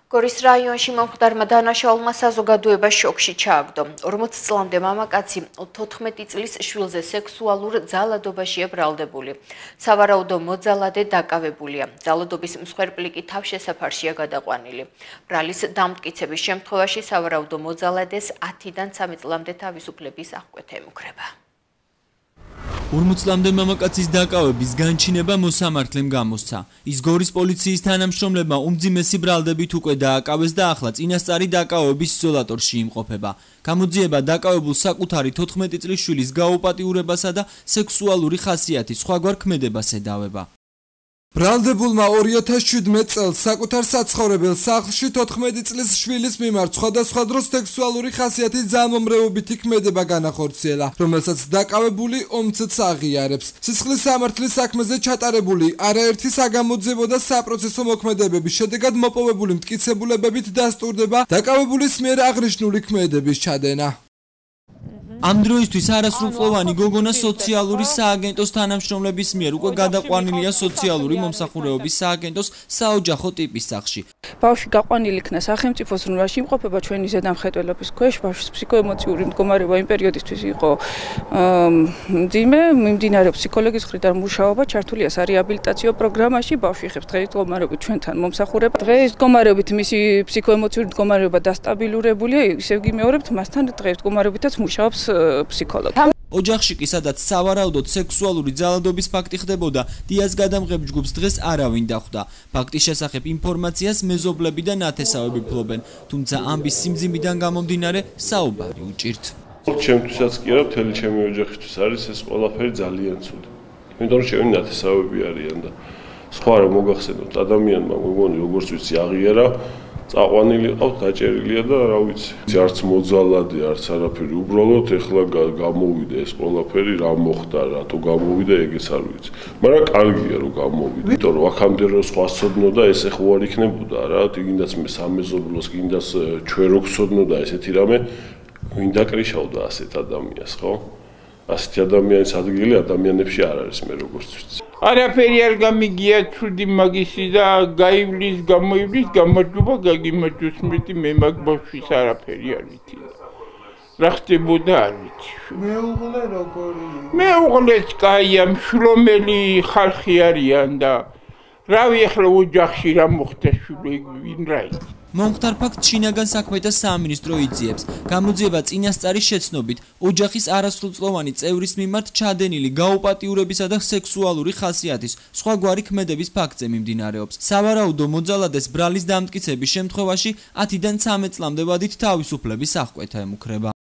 გორის რაიონში მომხდარმა დანაშაულმა საზოგადოება შოკში ჩააგდო. 40 წლამდე მამაკაცი 14 წლის შვილზე სექსუალურ ძალადობაშია ბრალდებული. სავარაუდო მოძალადე დაკავებულია. ძალადობის მსხვერპლი კი თავშესაფარშია გადაყვანილი. ბრალის დამტკიცების შემთხვევაში სავარაუდო მოძალადეს 10-დან 13 წლამდე თავისუფლების აღკვეთა ემუქრება. 40 წლამდე მამაკაცის დაკავების განჩინება მოსამართლემ გამოსცა. ის გორის პოლიციის თანამშრომლებმა უმძიმესი ბრალდებით უკვე დააკავეს და ახლა წინასწარი დაკავების იზოლატორში იმყოფება. გამოძიება დაკავებულ საკუთარი 14 წლის შვილის გაუპატიურებასა და სექსუალური ხასიათის სხვაგვარ ქმედებას ედავება. ბრალდებულმა 2017 წელს საკუთარ საცხოვრებელ სახლში 14 წლის შვილის მიმართ სხვადასხვა დროს სექსუალური ხასიათის ძალმომრევობითი ქმედება განახორციელა, რომელსაც დაკავებული ომცაც აღიარებს. სისხლის სამართლის საქმეზე ჩატარებული არაერთი საგამოძიებო და საპროცესო მოქმედებების შედეგად მოპოვებული მტკიცებულებებით დასტურდება დაკავებულის მიერ აღნიშნული ქმედების ჩადენა. ამ დროისთვის არასრულწლოვანი გოგონა სოციალური სააგენტოს თანამშრომლების მიერ უკვე გადაყვანილია სოციალური მომსახურებების სააგენტოს საოჯახო ტიპის სახლში. ბავშვი გაყვანილი იქნა სახელმწიფოს რვაში იმყოფება ჩვენი ზედამხედველობის ქვეშ. ბავშვის ფსიქოემოციური მდგომარეობა იმ პერიოდისთვის იყო მძიმე, მიმდინარეობს ფსიქოლოგის მხრიდან მუშაობა, ჩართულია სარეაბილიტაციო პროგრამაში. ბავშვი იღებს დღეის მდგომარეობით ჩვენთან მომსახურება. დღეის მდგომარეობით მისი ფსიქოემოციური მდგომარეობა დასტაბილურებულია, ისევ გიმეორებთ, მასთან დღეის მდგომარეობითაც მუშაობს ფსიქოლოგი. ოჯახში კი სადაც სავარაუდოდ სექსუალური ძალადობის ფაქტი ხდებოდა, დიას გადამღებ ჯგუფს დღეს არავინ დახვდა. ფაქტის შესახებ ინფორმაციას მეზობლები და ნათესავები ფლობენ, თუმცა ამბის სიმძიმიდან გამომდინარე საუბარი უჭირთ. ჩემთვისაც კი არა, მთელი ჩემი ოჯახისთვის არის ეს ყველაფერი ძალიან ცუდი. იმიტომ რომ ჩემი ნათესავები არიან და სხვა რა მოგახსენოთ, ადამიანმა მეგონი როგორც ვიცი აღიარა წაყვანილი ყავთ, დაჭერილია და რა ვიცი. არც მოძალადე, არც არაფერი. უბრალოდ ეხლა გამოვიდა ეს ყველაფერი, რა მოხდა, რატო გამოვიდა, ეგეც არ ვიცი. მაგრამ კარგია რომ გამოვიდა. იმიტომ რომ აქამდე რო სხვა სცოდნოდა, ეს ეხლა არ იქნებოდა რა. გინდაც მე სამეზობლოს, გინდაც ჩვენ რო გსოდნოდა ესეთი რამე, ვინ დაკრიშავდა ასეთ ადამიანს, ხო? ასეთი ადამიანის ადგილი ადამიანებში არ არის მე როგორც ვიცი. არაფერი არ გამიგია ცუდი მაგისი და გაივლის გამოივლის გამარჯობა გაგიმარჯოს მეტი მე მაგ ბავშვის არაფერი არ ვიცი. რა ხდებოდა არ ვიცი. მეუღლე როგორი? მეუღლეც კაია, მშრომელი ხალხი არიან და რავი ახლა ოჯახში რა მოხდა შვილი ვინ რა იცი. მომხდარ ფაქტს შინაგან საქმეთა სამინისტრო იძიებს. გამოძიება წინასწარი შეცნობით ოჯახის არასრულწლოვანი წევრის მიმართ ჩადენილი გაუპატიურებისა და სექსუალური ხასიათის სხვაგვარი ქმედების ფაქტზე მიმდინარეობს. სავარაუდო მოძალადეს ბრალის დამტკიცების შემთხვევაში 10-დან 13 წლამდე ვადით თავისუფლების აღკვეთა ემუქრება.